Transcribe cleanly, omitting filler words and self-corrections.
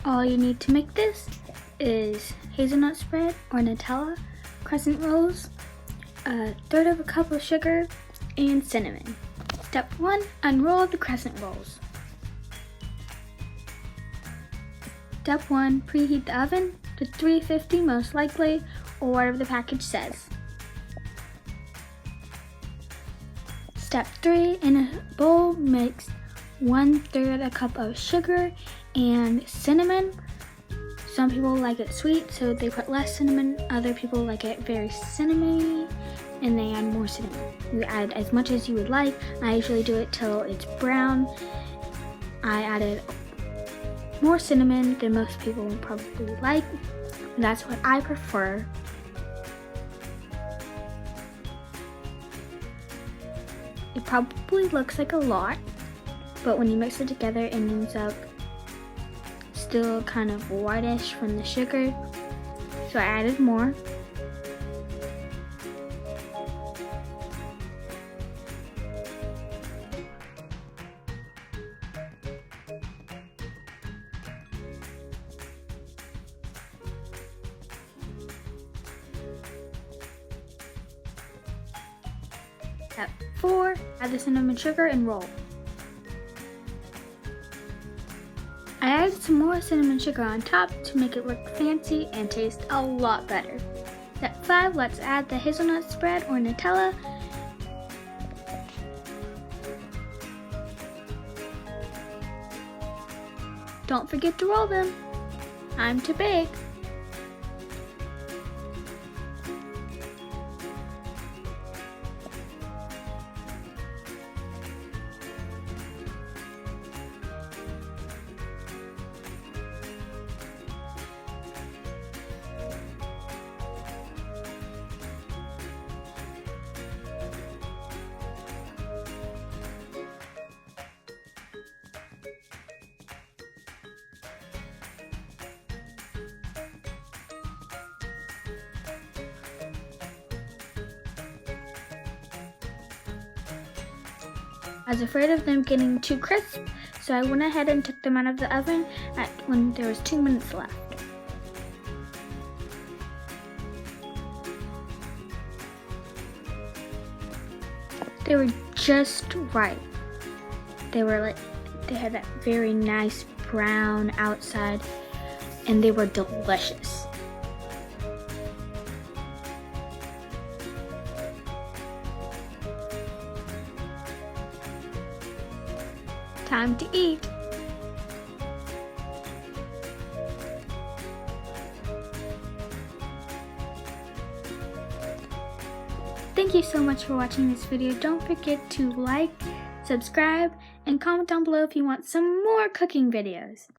All you need to make this is hazelnut spread or Nutella, crescent rolls, a third of a cup of sugar, and cinnamon. Step 1, unroll the crescent rolls. Step 1, preheat the oven to 350 most likely, or whatever the package says. Step 3, in a bowl, mix 1/3 a cup of sugar and cinnamon. Some people like it sweet, so they put less cinnamon. Other people like it very cinnamony, and they add more cinnamon. You add as much as you would like. I usually do it till it's brown. I added more cinnamon than most people would probably like. That's what I prefer. It probably looks like a lot, but when you mix it together, it ends up still kind of whitish from the sugar, so I added more. Step 4, add the cinnamon sugar and roll. I added some more cinnamon sugar on top to make it look fancy and taste a lot better. Step 5, let's add the hazelnut spread or Nutella. Don't forget to roll them. Time to bake. I was afraid of them getting too crisp, so I went ahead and took them out of the oven when there was 2 minutes left. They were just right. They had that very nice brown outside, and they were delicious. Time to eat. Thank you so much for watching this video. Don't forget to like, subscribe, and comment down below if you want some more cooking videos.